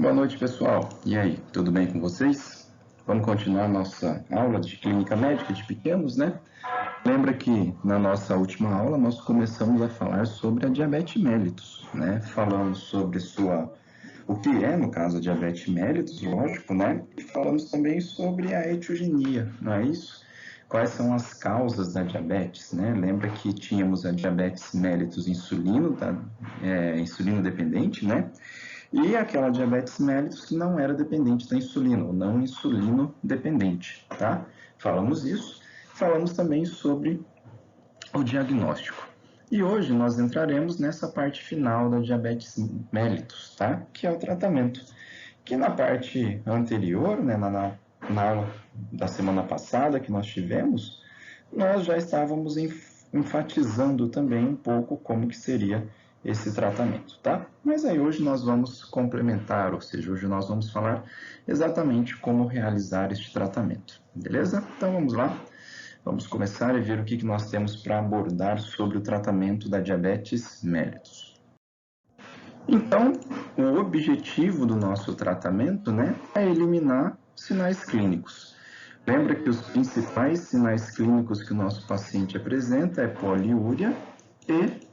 Boa noite, pessoal. E aí, tudo bem com vocês? Vamos continuar nossa aula de clínica médica de pequenos, né? Lembra que na nossa última aula nós começamos a falar sobre a diabetes mellitus, né? Falamos sobre o que é, no caso, a diabetes mellitus, lógico, né? E falamos também sobre a etiogenia, não é isso? Quais são as causas da diabetes, né? Lembra que tínhamos a diabetes mellitus insulino dependente, né? E aquela diabetes mellitus que não era dependente da insulina, ou não insulino dependente, tá? Falamos isso. Falamos também sobre o diagnóstico. E hoje nós entraremos nessa parte final da diabetes mellitus, tá? Que é o tratamento. Que na parte anterior, né, na aula da semana passada que nós tivemos, nós já estávamos enfatizando também um pouco como que seria esse tratamento, tá? Mas aí hoje nós vamos complementar, ou seja, hoje nós vamos falar exatamente como realizar este tratamento, beleza? Então vamos lá, vamos começar e ver o que nós temos para abordar sobre o tratamento da diabetes mellitus. Então, o objetivo do nosso tratamento, né, é eliminar sinais clínicos. Lembra que os principais sinais clínicos que o nosso paciente apresenta é poliúria e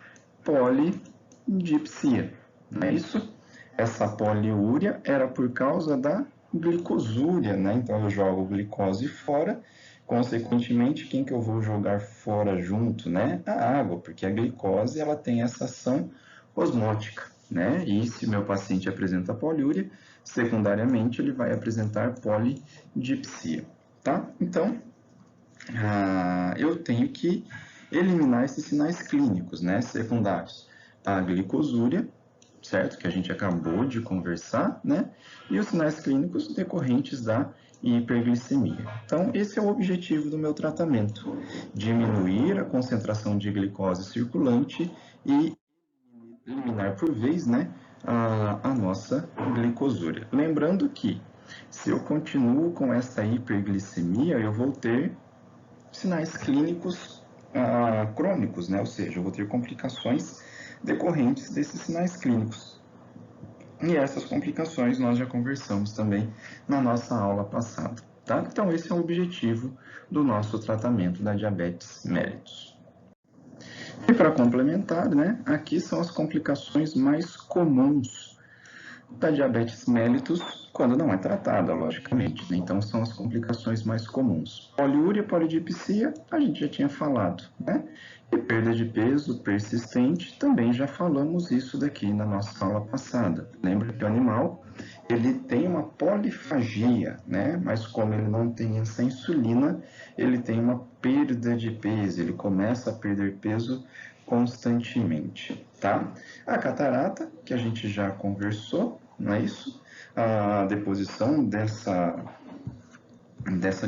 polidipsia, não é isso? Essa poliúria era por causa da glicosúria, né? Então eu jogo glicose fora, consequentemente, quem que eu vou jogar fora junto, né? A água, porque a glicose ela tem essa ação osmótica, né? E se meu paciente apresenta poliúria, secundariamente ele vai apresentar polidipsia, tá? Então, eu tenho que eliminar esses sinais clínicos, né, secundários. A glicosúria, certo? Que a gente acabou de conversar, né? E os sinais clínicos decorrentes da hiperglicemia. Então, esse é o objetivo do meu tratamento: diminuir a concentração de glicose circulante e eliminar por vez, né, a nossa glicosúria. Lembrando que, se eu continuo com essa hiperglicemia, eu vou ter sinais clínicos crônicos, né? Ou seja, eu vou ter complicações decorrentes desses sinais clínicos. E essas complicações nós já conversamos também na nossa aula passada, tá? Então, esse é o objetivo do nosso tratamento da diabetes mellitus. E para complementar, né, aqui são as complicações mais comuns da diabetes mellitus quando não é tratada, logicamente, né? Então, são as complicações mais comuns. Poliúria, polidipsia, a gente já tinha falado, né? E perda de peso persistente, também já falamos isso daqui na nossa aula passada. Lembra que o animal, ele tem uma polifagia, né? Mas como ele não tem essa insulina, ele tem uma perda de peso, ele começa a perder peso constantemente, tá? A catarata, que a gente já conversou, não é isso? A deposição dessa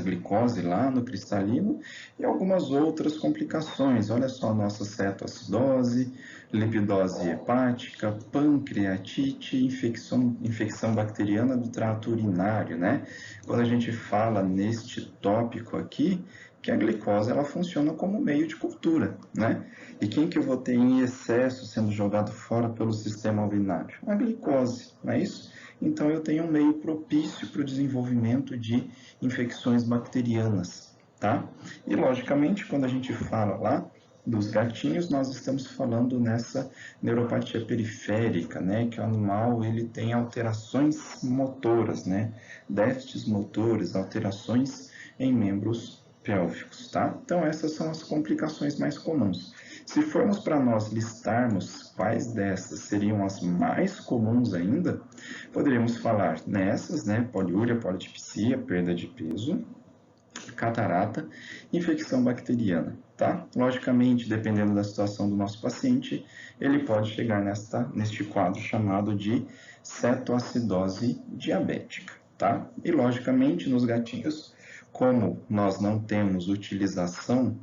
glicose lá no cristalino e algumas outras complicações. Olha só, nossa cetoacidose, lipidose hepática, pancreatite, infecção bacteriana do trato urinário, né? Quando a gente fala neste tópico aqui, que a glicose ela funciona como meio de cultura, né? E quem que eu vou ter em excesso sendo jogado fora pelo sistema urinário? A glicose, não é isso? Então, eu tenho um meio propício para o desenvolvimento de infecções bacterianas, tá? E, logicamente, quando a gente fala lá dos gatinhos, nós estamos falando nessa neuropatia periférica, né? Que o animal, ele tem alterações motoras, né? Déficits motores, alterações em membros pélvicos, tá? Então, essas são as complicações mais comuns. Se formos para nós listarmos quais dessas seriam as mais comuns ainda, poderíamos falar nessas, né? Poliúria, polidipsia, perda de peso, catarata, infecção bacteriana, tá? Logicamente, dependendo da situação do nosso paciente, ele pode chegar neste quadro chamado de cetoacidose diabética, tá? E, logicamente, nos gatinhos, como nós não temos utilização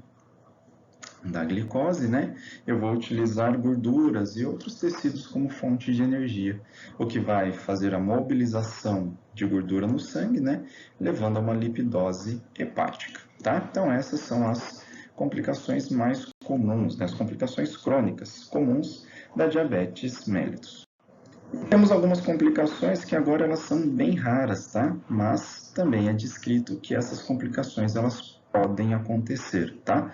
da glicose, né? Eu vou utilizar gorduras e outros tecidos como fonte de energia, o que vai fazer a mobilização de gordura no sangue, né? Levando a uma lipidose hepática, tá? Então, essas são as complicações mais comuns, né? As complicações crônicas comuns da diabetes mellitus. Temos algumas complicações que agora elas são bem raras, tá? Mas também é descrito que essas complicações elas podem acontecer, tá?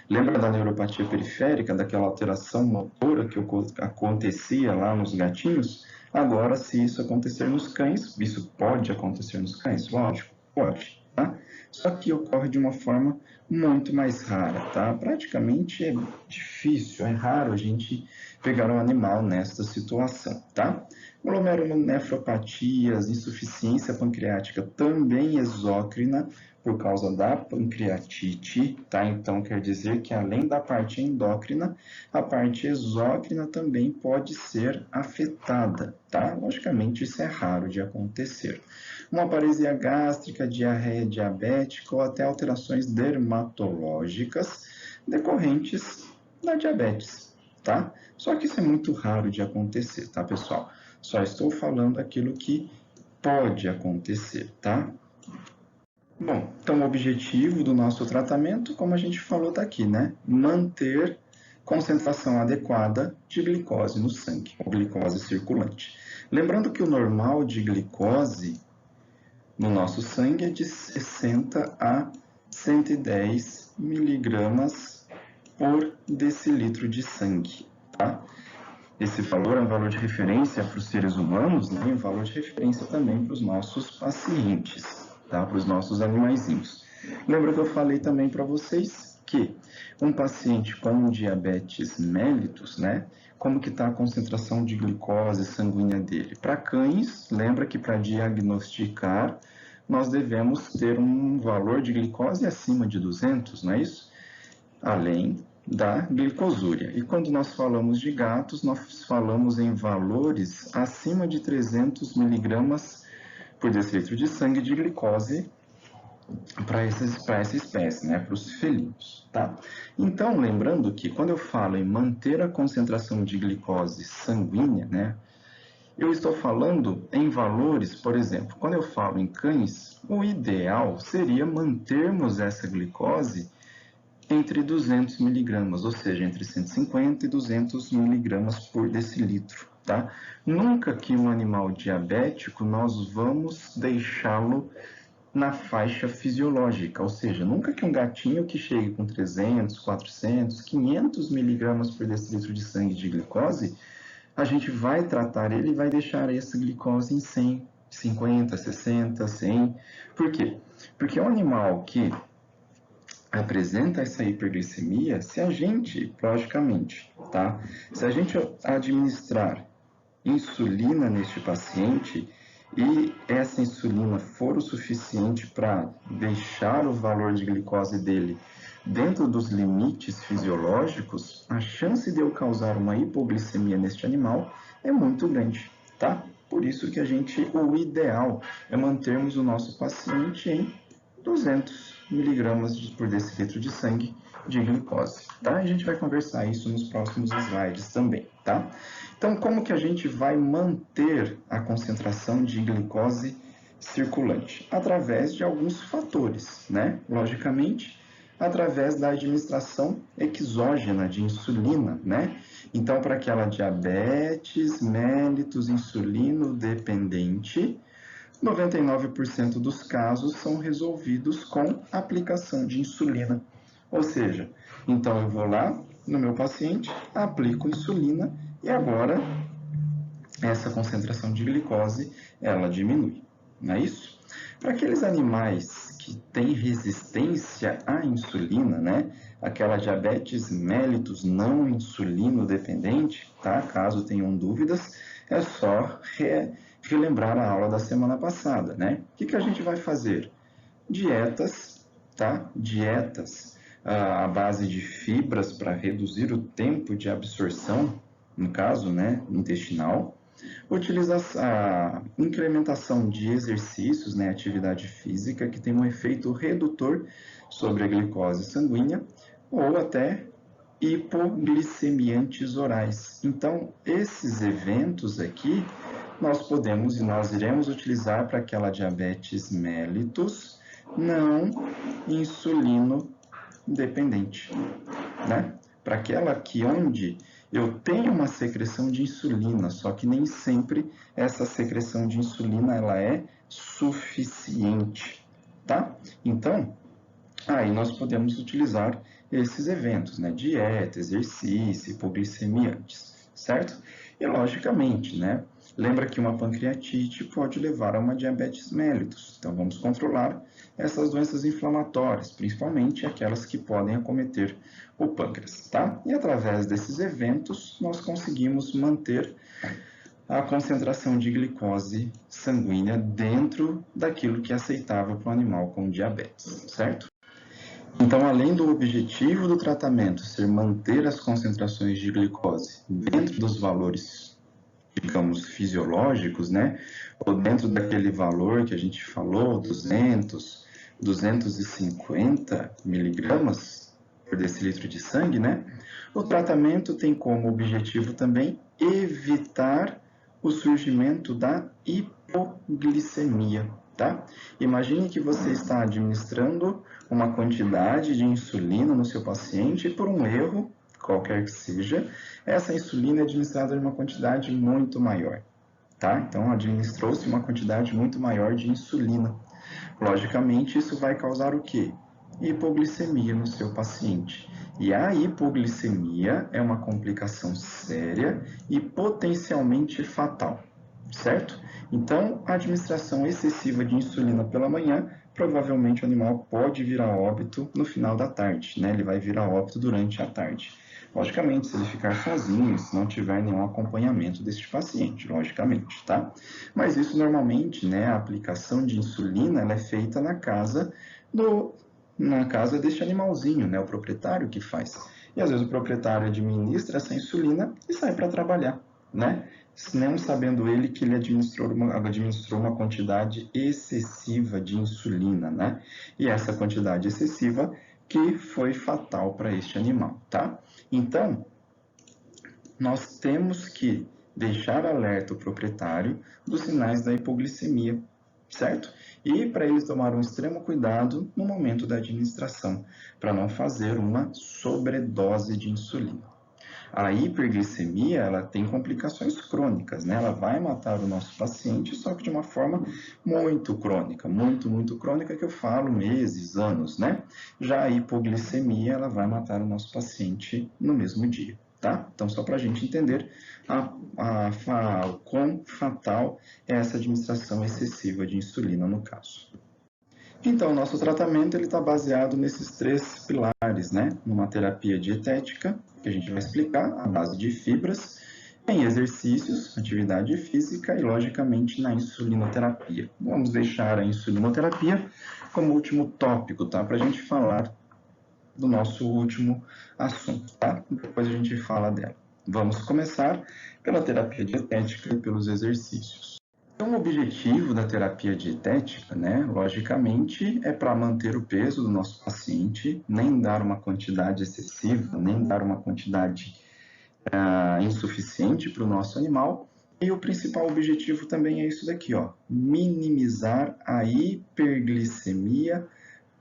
Lembra da neuropatia periférica, daquela alteração motora que acontecia lá nos gatinhos? Agora, se isso acontecer nos cães, isso pode acontecer nos cães? Lógico, pode, tá? Só que ocorre de uma forma muito mais rara, tá? Praticamente é difícil, é raro a gente pegar um animal nesta situação, tá? Glomerulonefropatias, insuficiência pancreática também exócrina por causa da pancreatite, tá? Então quer dizer que além da parte endócrina, a parte exócrina também pode ser afetada, tá? Logicamente isso é raro de acontecer. Uma paresia gástrica, diarreia diabética ou até alterações dermatológicas decorrentes da diabetes, tá? Só que isso é muito raro de acontecer, tá, pessoal? Só estou falando aquilo que pode acontecer, tá? Bom, então o objetivo do nosso tratamento, como a gente falou, tá aqui, né? Manter concentração adequada de glicose no sangue, ou glicose circulante. Lembrando que o normal de glicose no nosso sangue é de 60 a 110 miligramas por decilitro de sangue, tá? Esse valor é um valor de referência para os seres humanos, né? E um valor de referência também para os nossos pacientes, tá? Para os nossos animaizinhos. Lembra que eu falei também para vocês que um paciente com diabetes mellitus, né? Como que está a concentração de glicose sanguínea dele? Para cães, lembra que para diagnosticar, nós devemos ter um valor de glicose acima de 200, não é isso? Além da glicosúria. E quando nós falamos de gatos, nós falamos em valores acima de 300 miligramas por decilitro de sangue de glicose para essa espécie, né, para os felinos, tá? Então, lembrando que quando eu falo em manter a concentração de glicose sanguínea, né, eu estou falando em valores, por exemplo, quando eu falo em cães, o ideal seria mantermos essa glicose entre 200 miligramas, ou seja, entre 150 e 200 miligramas por decilitro, tá? Nunca que um animal diabético nós vamos deixá-lo na faixa fisiológica, ou seja, nunca que um gatinho que chegue com 300, 400, 500 miligramas por decilitro de sangue de glicose, a gente vai tratar ele e vai deixar essa glicose em 100, 50, 60, 100. Por quê? Porque um animal que apresenta essa hiperglicemia, se a gente, logicamente, tá? Se a gente administrar insulina neste paciente e essa insulina for o suficiente para deixar o valor de glicose dele dentro dos limites fisiológicos, a chance de eu causar uma hipoglicemia neste animal é muito grande, tá? Por isso que o ideal é mantermos o nosso paciente em 200 miligramas por decilitro de sangue de glicose, tá? A gente vai conversar isso nos próximos slides também, tá? Então, como que a gente vai manter a concentração de glicose circulante? Através de alguns fatores, né? Logicamente, através da administração exógena de insulina, né? Então, para aquela diabetes mellitus insulino dependente, 99% dos casos são resolvidos com aplicação de insulina. Ou seja, então eu vou lá no meu paciente, aplico insulina e agora essa concentração de glicose ela diminui. Não é isso? Para aqueles animais que têm resistência à insulina, né? Aquela diabetes mellitus não insulino dependente, tá? Caso tenham dúvidas, é só relembrar a aula da semana passada, né? O que a gente vai fazer? Dietas, tá? Dietas à base de fibras para reduzir o tempo de absorção, no caso, né, intestinal. A incrementação de exercícios, né, atividade física, que tem um efeito redutor sobre a glicose sanguínea, ou até hipoglicemiantes orais. Então, esses eventos aqui, nós iremos utilizar para aquela diabetes mellitus não insulino dependente, né? Para aquela que onde eu tenho uma secreção de insulina, só que nem sempre essa secreção de insulina ela é suficiente, tá? Então, aí nós podemos utilizar esses eventos, né? Dieta, exercício, hipoglicemia antes, certo? E logicamente, né? Lembra que uma pancreatite pode levar a uma diabetes mellitus. Então vamos controlar essas doenças inflamatórias, principalmente aquelas que podem acometer o pâncreas, tá? E através desses eventos nós conseguimos manter a concentração de glicose sanguínea dentro daquilo que é aceitável para o animal com diabetes, certo? Então, além do objetivo do tratamento ser manter as concentrações de glicose dentro dos valores, digamos, fisiológicos, né? Ou dentro daquele valor que a gente falou, 200, 250 miligramas por decilitro de sangue, né? O tratamento tem como objetivo também evitar o surgimento da hipoglicemia, tá? Imagine que você está administrando uma quantidade de insulina no seu paciente e por um erro, qualquer que seja, essa insulina é administrada em uma quantidade muito maior, tá? Então, administrou-se uma quantidade muito maior de insulina. Logicamente, isso vai causar o quê? Hipoglicemia no seu paciente. E a hipoglicemia é uma complicação séria e potencialmente fatal, certo? Então, a administração excessiva de insulina pela manhã, provavelmente o animal pode vir a óbito no final da tarde, né? Ele vai vir a óbito durante a tarde. Logicamente, se ele ficar sozinho, se não tiver nenhum acompanhamento deste paciente, logicamente, tá? Mas isso normalmente, né, a aplicação de insulina, ela é feita na casa deste animalzinho, né, o proprietário que faz. E às vezes o proprietário administra essa insulina e sai para trabalhar, né? Não sabendo ele que ele administrou uma quantidade excessiva de insulina, né? E essa quantidade excessiva que foi fatal para este animal, tá? Então, nós temos que deixar alerta o proprietário dos sinais da hipoglicemia, certo? E para ele tomar um extremo cuidado no momento da administração, para não fazer uma sobredose de insulina. A hiperglicemia, ela tem complicações crônicas, né? Ela vai matar o nosso paciente, só que de uma forma muito crônica, muito crônica, que eu falo meses, anos, né? Já a hipoglicemia, ela vai matar o nosso paciente no mesmo dia, tá? Então, só para a gente entender o quão fatal é essa administração excessiva de insulina no caso. Então, o nosso tratamento está baseado nesses três pilares, né? Numa terapia dietética, que a gente vai explicar, à base de fibras, em exercícios, atividade física e, logicamente, na insulinoterapia. Vamos deixar a insulinoterapia como último tópico, tá? Para a gente falar do nosso último assunto, tá? Depois a gente fala dela. Vamos começar pela terapia dietética e pelos exercícios. Então, o objetivo da terapia dietética, né, logicamente, é para manter o peso do nosso paciente, nem dar uma quantidade excessiva, nem dar uma quantidade insuficiente para o nosso animal. E o principal objetivo também é isso daqui, ó, minimizar a hiperglicemia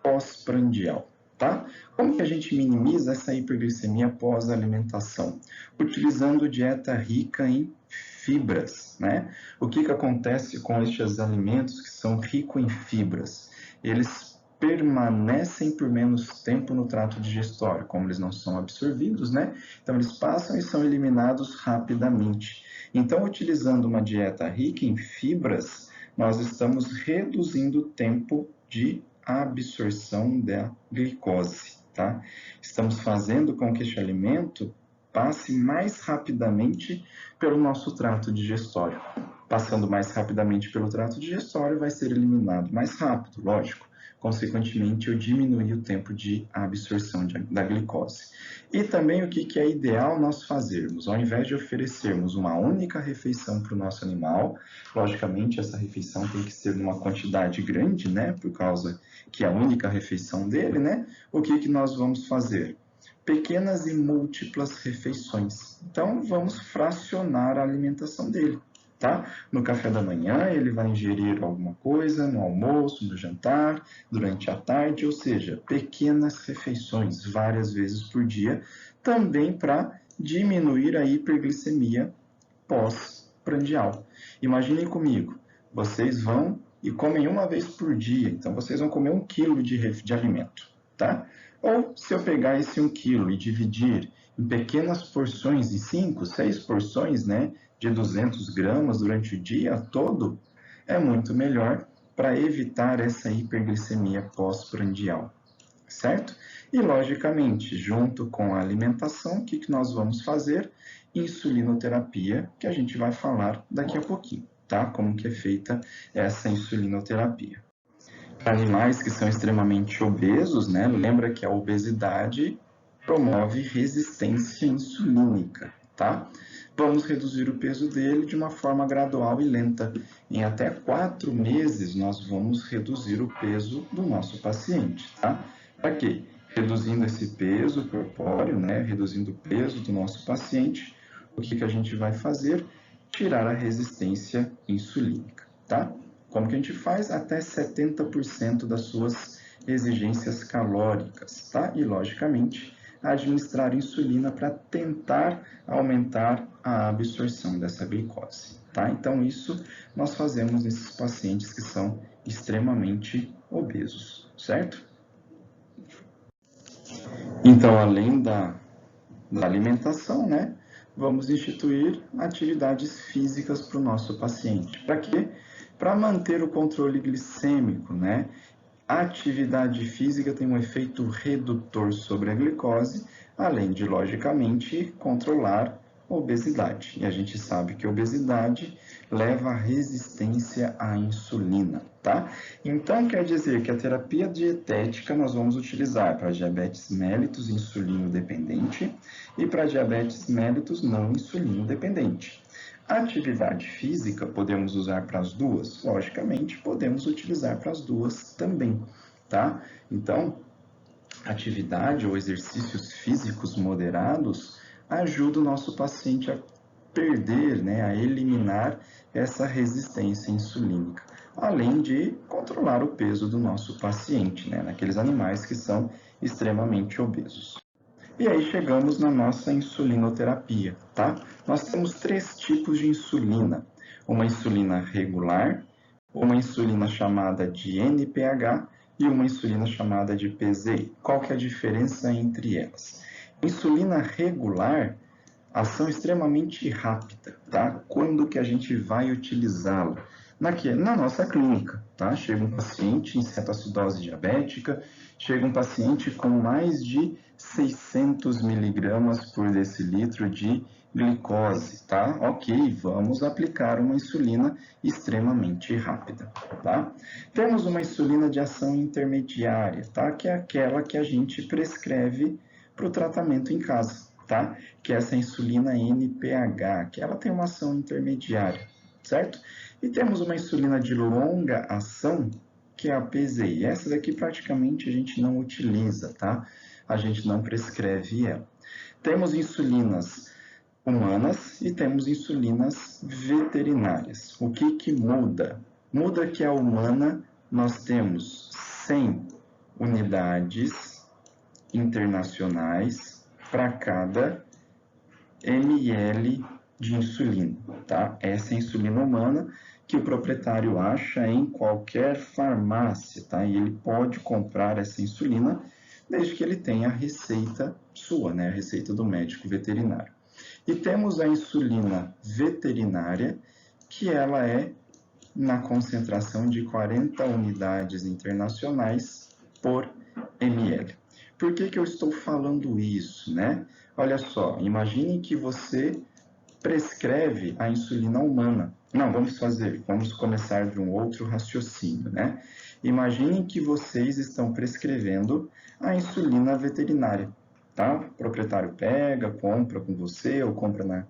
pós-prandial. Tá? Como que a gente minimiza essa hiperglicemia pós-alimentação? Utilizando dieta rica em fibras, né? O que acontece com estes alimentos que são ricos em fibras? Eles permanecem por menos tempo no trato digestório, como eles não são absorvidos, né? Então eles passam e são eliminados rapidamente. Então, utilizando uma dieta rica em fibras, nós estamos reduzindo o tempo de absorção da glicose, tá? Estamos fazendo com que este alimento passe mais rapidamente pelo nosso trato digestório. Passando mais rapidamente pelo trato digestório, vai ser eliminado mais rápido, lógico. Consequentemente, eu diminui o tempo de absorção da glicose. E também o que é ideal nós fazermos? Ao invés de oferecermos uma única refeição para o nosso animal, logicamente essa refeição tem que ser numa quantidade grande, né? Por causa que é a única refeição dele, né? O que nós vamos fazer? Pequenas e múltiplas refeições. Então, vamos fracionar a alimentação dele, tá? No café da manhã, ele vai ingerir alguma coisa, no almoço, no jantar, durante a tarde, ou seja, pequenas refeições, várias vezes por dia, também para diminuir a hiperglicemia pós-prandial. Imaginem comigo, vocês vão e comem uma vez por dia, então vocês vão comer 1 quilo de alimento, tá? Ou se eu pegar esse 1 quilo e dividir em pequenas porções, em 5, 6 porções, né, de 200 gramas durante o dia todo, é muito melhor para evitar essa hiperglicemia pós-prandial, certo? E, logicamente, junto com a alimentação, o que nós vamos fazer? Insulinoterapia, que a gente vai falar daqui a pouquinho, tá? Como que é feita essa insulinoterapia. Para animais que são extremamente obesos, né? Lembra que a obesidade promove resistência insulínica, tá? Vamos reduzir o peso dele de uma forma gradual e lenta. Em até 4 meses, nós vamos reduzir o peso do nosso paciente, tá? Para quê? Reduzindo esse peso corpóreo, né? Reduzindo o peso do nosso paciente, o que a gente vai fazer? Tirar a resistência insulínica, tá? Como que a gente faz? Até 70% das suas exigências calóricas, tá? E, logicamente, administrar insulina para tentar aumentar a absorção dessa glicose, tá? Então, isso nós fazemos nesses pacientes que são extremamente obesos, certo? Então, além da alimentação, né, vamos instituir atividades físicas para o nosso paciente. Para quê? Para manter o controle glicêmico, né? A atividade física tem um efeito redutor sobre a glicose, além de, logicamente, controlar a obesidade. E a gente sabe que a obesidade leva à resistência à insulina, tá? Então, quer dizer que a terapia dietética nós vamos utilizar para diabetes mellitus insulino dependente e para diabetes mellitus não insulino dependente. A atividade física podemos usar para as duas? Logicamente, podemos utilizar para as duas também, tá? Então, atividade ou exercícios físicos moderados ajuda o nosso paciente a perder, né, a eliminar essa resistência insulínica, além de controlar o peso do nosso paciente, né, naqueles animais que são extremamente obesos. E aí chegamos na nossa insulinoterapia, tá? Nós temos 3 tipos de insulina. Uma insulina regular, uma insulina chamada de NPH e uma insulina chamada de PZI. Qual que é a diferença entre elas? Insulina regular, ação extremamente rápida, tá? Quando que a gente vai utilizá-la? Na nossa clínica, tá? Chega um paciente em cetoacidose diabética, chega um paciente com mais de 600 miligramas por decilitro de glicose, tá? Ok, vamos aplicar uma insulina extremamente rápida, tá? Temos uma insulina de ação intermediária, tá? Que é aquela que a gente prescreve para o tratamento em casa, tá? Que é essa insulina NPH, que ela tem uma ação intermediária, certo? E temos uma insulina de longa ação, que é a PZI. Essa daqui praticamente a gente não utiliza, tá? A gente não prescreve ela. Temos insulinas humanas e temos insulinas veterinárias. O que muda? Muda que a humana nós temos 100 unidades internacionais para cada ml de insulina, tá? Essa é a insulina humana que o proprietário acha em qualquer farmácia, tá? E ele pode comprar essa insulina desde que ele tenha a receita sua, né? A receita do médico veterinário. E temos a insulina veterinária, que ela é na concentração de 40 unidades internacionais por ml. Por que eu estou falando isso, né? Olha só, imagine que você prescreve a insulina humana. Não, vamos começar de um outro raciocínio, né? Imagine que vocês estão prescrevendo a insulina veterinária, tá? O proprietário pega, compra com você, ou compra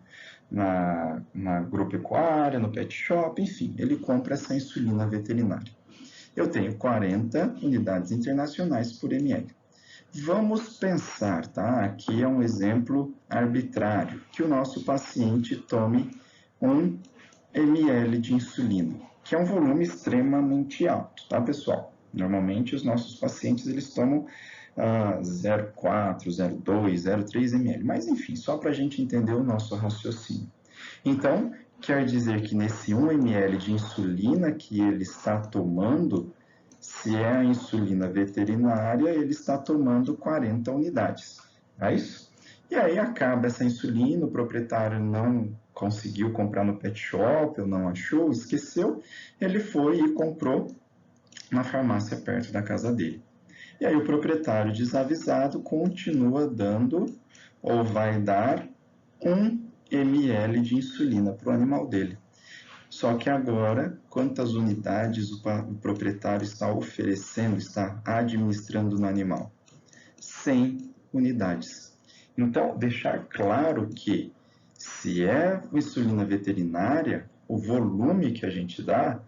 na agropecuária, no pet shop, enfim, ele compra essa insulina veterinária. Eu tenho 40 unidades internacionais por ml. Vamos pensar, tá? Aqui é um exemplo arbitrário, que o nosso paciente tome 1 ml de insulina, que é um volume extremamente alto, tá, pessoal? Normalmente os nossos pacientes, eles tomam 0,4, 0,2, 0,3 ml. Mas, enfim, só para a gente entender o nosso raciocínio. Então, quer dizer que nesse 1 ml de insulina que ele está tomando, se é a insulina veterinária, ele está tomando 40 unidades. É isso? E aí acaba essa insulina, o proprietário não conseguiu comprar no pet shop, ou não achou, esqueceu, ele foi e comprou na farmácia perto da casa dele. E aí o proprietário desavisado continua dando, ou vai dar, 1 ml de insulina para o animal dele. Só que agora, quantas unidades o proprietário está oferecendo, está administrando no animal? 100 unidades. Então, deixar claro que se é insulina veterinária, o volume que a gente dá,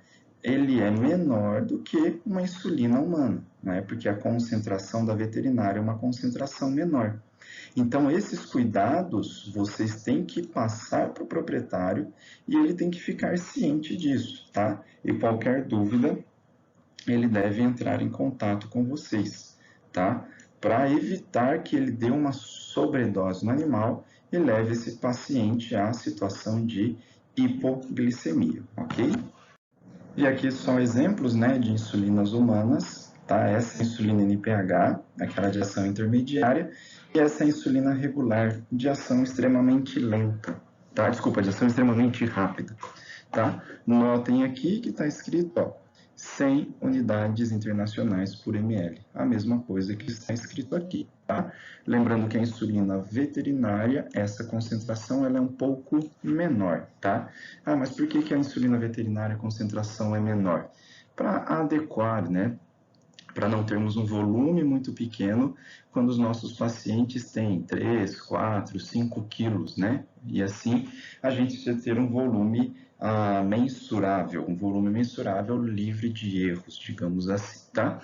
ele é menor do que uma insulina humana, né? Porque a concentração da veterinária é uma concentração menor. Então, esses cuidados vocês têm que passar para o proprietário e ele tem que ficar ciente disso, tá? E qualquer dúvida, ele deve entrar em contato com vocês, tá? Para evitar que ele dê uma sobredose no animal e leve esse paciente à situação de hipoglicemia, ok? E aqui são exemplos, né, de insulinas humanas, tá? Essa é a insulina NPH, aquela de ação intermediária, e essa é a insulina regular, de ação extremamente lenta, tá? Desculpa, de ação extremamente rápida, tá? Notem aqui que está escrito, ó, 100 unidades internacionais por ml, a mesma coisa que está escrito aqui, tá? Lembrando que a insulina veterinária, essa concentração ela é um pouco menor, tá? Ah, mas por que a insulina veterinária a concentração é menor? Para adequar, né? Para não termos um volume muito pequeno quando os nossos pacientes têm 3, 4, 5 quilos, né? E assim a gente precisa ter um volume mensurável, livre de erros, digamos assim, tá?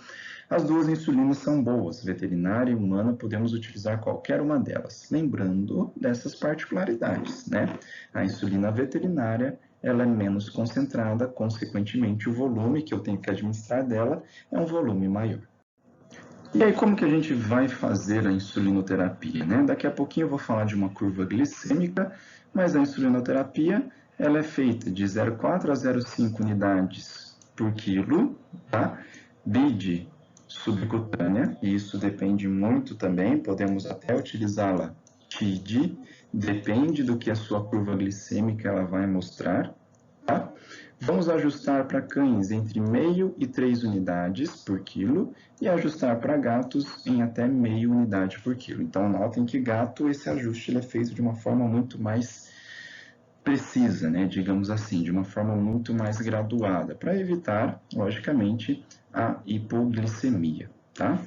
As duas insulinas são boas, veterinária e humana, podemos utilizar qualquer uma delas. Lembrando dessas particularidades, né? A insulina veterinária, ela é menos concentrada, consequentemente o volume que eu tenho que administrar dela é um volume maior. E aí, como que a gente vai fazer a insulinoterapia, né? Daqui a pouquinho eu vou falar de uma curva glicêmica, mas a insulinoterapia, ela é feita de 0,4 a 0,5 unidades por quilo, tá? BID subcutânea, e isso depende muito também, podemos até utilizá-la TID, depende do que a sua curva glicêmica ela vai mostrar, tá? Vamos ajustar para cães entre 0,5 e 3 unidades por quilo e ajustar para gatos em até 0,5 unidade por quilo. Então, notem que gato, esse ajuste é feito de uma forma muito mais precisa, né? Digamos assim, de uma forma muito mais graduada, para evitar, logicamente, a hipoglicemia, tá?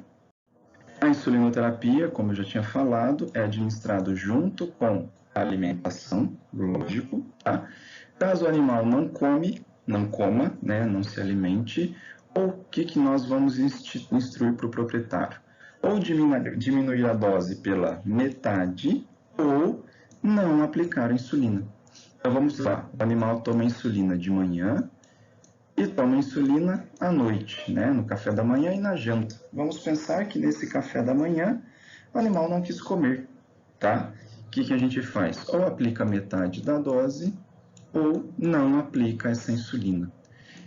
A insulinoterapia, como eu já tinha falado, é administrado junto com a alimentação, lógico, tá? Caso o animal não coma, né, não se alimente, ou o que nós vamos instruir para o proprietário? Ou diminuir a dose pela metade, ou não aplicar a insulina. Então vamos lá, o animal toma insulina de manhã e toma insulina à noite, né, no café da manhã e na janta. Vamos pensar que nesse café da manhã o animal não quis comer, tá? O que a gente faz? Ou aplica metade da dose, ou não aplica essa insulina.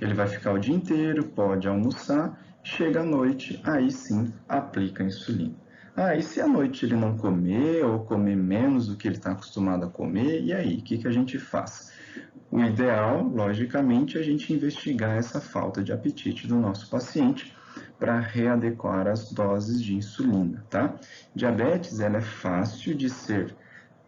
Ele vai ficar o dia inteiro, pode almoçar, chega à noite, aí sim aplica a insulina. E se à noite ele não comer ou comer menos do que ele está acostumado a comer, e aí? O que a gente faz? O ideal, logicamente, é a gente investigar essa falta de apetite do nosso paciente para readequar as doses de insulina, tá? Diabetes, ela é fácil de ser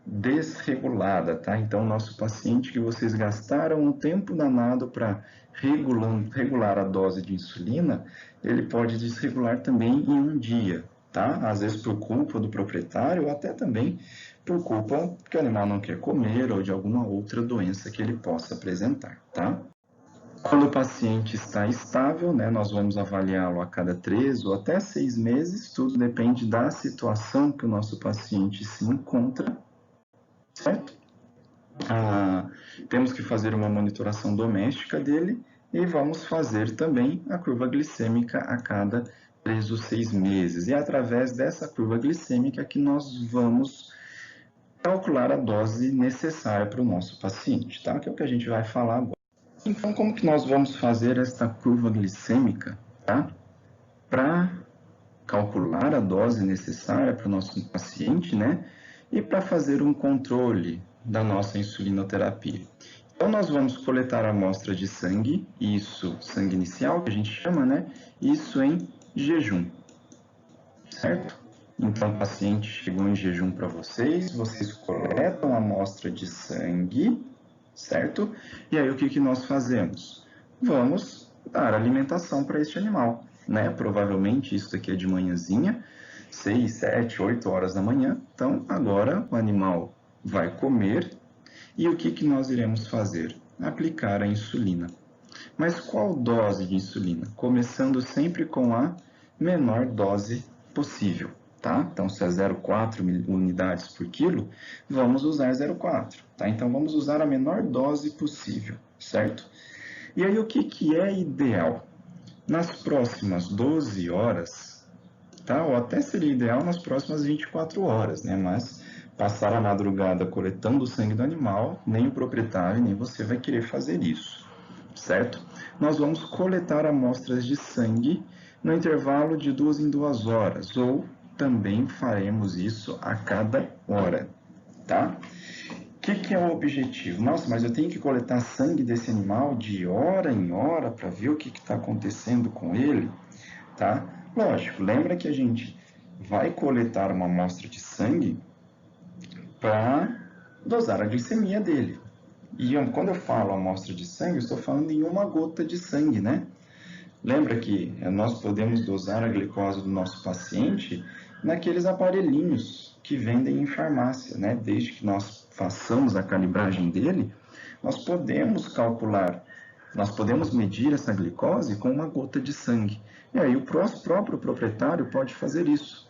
desregulada, tá? Então, nosso paciente que vocês gastaram um tempo danado para regular a dose de insulina, ele pode desregular também em um dia, tá? Às vezes por culpa do proprietário ou até também por culpa que o animal não quer comer ou de alguma outra doença que ele possa apresentar, tá? Quando o paciente está estável, né, nós vamos avaliá-lo a cada 3 ou até 6 meses, tudo depende da situação que o nosso paciente se encontra, certo? Temos que fazer uma monitoração doméstica dele e vamos fazer também a curva glicêmica a cada 3 ou 6 meses. E é através dessa curva glicêmica que nós vamos calcular a dose necessária para o nosso paciente, tá? Que é o que a gente vai falar agora. Então, como que nós vamos fazer esta curva glicêmica, tá? Para calcular a dose necessária para o nosso paciente, né? E para fazer um controle da nossa insulinoterapia. Então, nós vamos coletar a amostra de sangue, isso, sangue inicial, que a gente chama, né? Isso em jejum, certo? Então, o paciente chegou em jejum para vocês, vocês coletam a amostra de sangue, certo? E aí, o que nós fazemos? Vamos dar alimentação para este animal, né? Provavelmente, isso aqui é de manhãzinha, 6, 7, 8 horas da manhã. Então, agora o animal vai comer e o que nós iremos fazer? Aplicar a insulina. Mas qual dose de insulina? Começando sempre com a menor dose possível, tá? Então, se é 0,4 unidades por quilo, vamos usar 0,4, tá? Então, vamos usar a menor dose possível, certo? E aí, o que é ideal? Nas próximas 12 horas, tá? Ou até seria ideal nas próximas 24 horas, né? Mas passar a madrugada coletando o sangue do animal, nem o proprietário, nem você vai querer fazer isso, certo? Nós vamos coletar amostras de sangue no intervalo de 2 em 2 horas, ou também faremos isso a cada hora, tá? O que é o objetivo? Nossa, mas eu tenho que coletar sangue desse animal de hora em hora para ver o que está acontecendo com ele, tá? Lógico, lembra que a gente vai coletar uma amostra de sangue para dosar a glicemia dele. E quando eu falo amostra de sangue, eu estou falando em uma gota de sangue, né? Lembra que nós podemos dosar a glicose do nosso paciente naqueles aparelhinhos que vendem em farmácia, né? Desde que nós façamos a calibragem dele, nós podemos calcular, nós podemos medir essa glicose com uma gota de sangue. E aí o próprio proprietário pode fazer isso,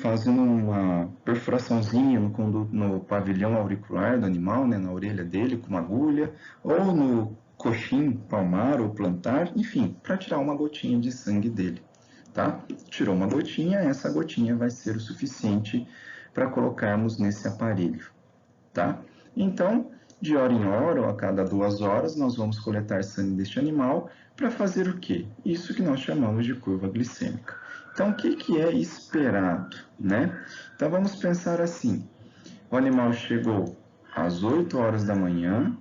fazendo uma perfuraçãozinha no pavilhão auricular do animal, né, na orelha dele, com uma agulha, ou no coxim palmar ou plantar, enfim, para tirar uma gotinha de sangue dele, tá? Tirou uma gotinha, essa gotinha vai ser o suficiente para colocarmos nesse aparelho, tá? Então, de hora em hora ou a cada 2 horas, nós vamos coletar sangue deste animal para fazer o quê? Isso que nós chamamos de curva glicêmica. Então, o que é esperado, né? Então, vamos pensar assim, o animal chegou às 8 horas da manhã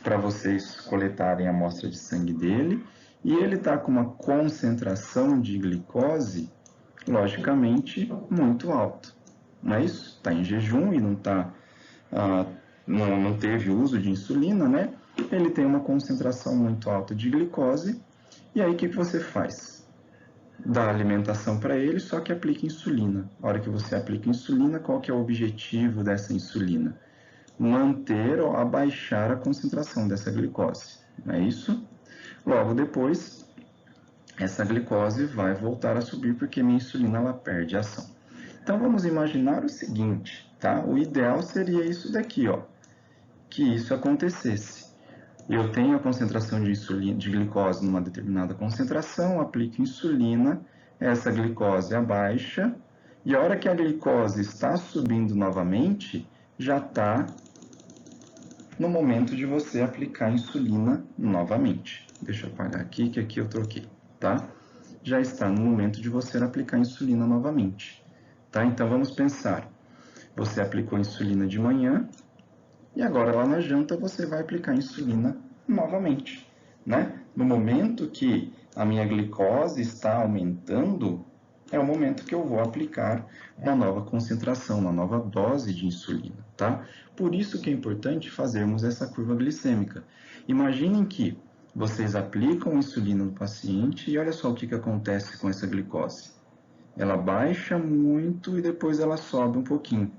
para vocês coletarem a amostra de sangue dele e ele está com uma concentração de glicose, logicamente, muito alta, não é isso? Está em jejum e não teve uso de insulina, né? Ele tem uma concentração muito alta de glicose e aí o que você faz? Dá alimentação para ele, só que aplica insulina. A hora que você aplica insulina, qual que é o objetivo dessa insulina? Manter ou abaixar a concentração dessa glicose, não é isso? Logo depois, essa glicose vai voltar a subir porque minha insulina ela perde ação. Então vamos imaginar o seguinte, tá? O ideal seria isso daqui, ó, que isso acontecesse. Eu tenho a concentração de glicose numa determinada concentração, aplico insulina, essa glicose abaixa, e a hora que a glicose está subindo novamente, já está no momento de você aplicar insulina novamente. Deixa eu apagar aqui, que aqui eu troquei, tá? Já está no momento de você aplicar insulina novamente, tá? Então, vamos pensar. Você aplicou insulina de manhã, e agora, lá na janta, você vai aplicar insulina novamente, né? No momento que a minha glicose está aumentando, é o momento que eu vou aplicar uma nova concentração, uma nova dose de insulina, tá? Por isso que é importante fazermos essa curva glicêmica. Imaginem que vocês aplicam insulina no paciente e olha só o que acontece com essa glicose. Ela baixa muito e depois ela sobe um pouquinho.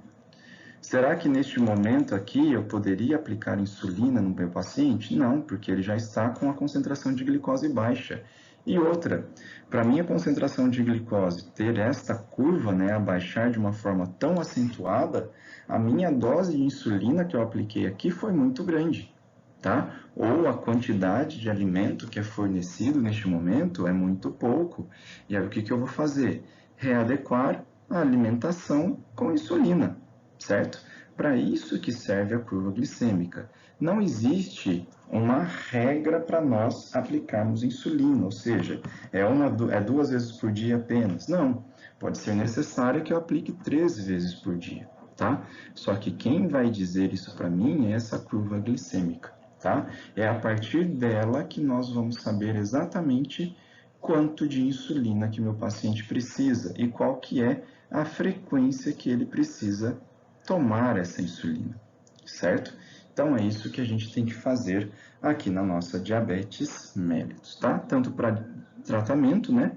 Será que neste momento aqui eu poderia aplicar insulina no meu paciente? Não, porque ele já está com a concentração de glicose baixa. E outra, para minha concentração de glicose ter esta curva, né, abaixar de uma forma tão acentuada, a minha dose de insulina que eu apliquei aqui foi muito grande. tá? Ou a quantidade de alimento que é fornecido neste momento é muito pouco. E aí o que eu vou fazer? Readequar a alimentação com insulina, certo? Para isso que serve a curva glicêmica. Não existe uma regra para nós aplicarmos insulina, ou seja, é 2 vezes por dia apenas. Não, pode ser necessário que eu aplique 3 vezes por dia, tá? Só que quem vai dizer isso para mim é essa curva glicêmica, tá? É a partir dela que nós vamos saber exatamente quanto de insulina que meu paciente precisa e qual que é a frequência que ele precisa tomar essa insulina, certo? Então é isso que a gente tem que fazer aqui na nossa diabetes mellitus, tá? Tanto para tratamento, né,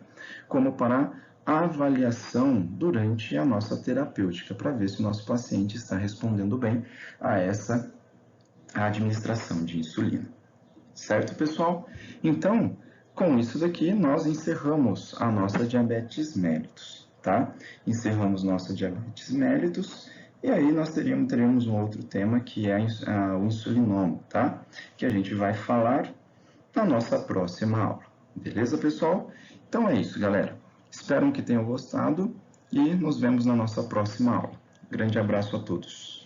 como para avaliação durante a nossa terapêutica, para ver se o nosso paciente está respondendo bem a essa administração de insulina. Certo, pessoal? Então, com isso daqui, nós encerramos a nossa diabetes mellitus, tá? Encerramos nossa diabetes mellitus e aí nós teremos um outro tema que é o insulinoma, tá? Que a gente vai falar na nossa próxima aula. Beleza, pessoal? Então é isso, galera. Espero que tenham gostado e nos vemos na nossa próxima aula. Grande abraço a todos.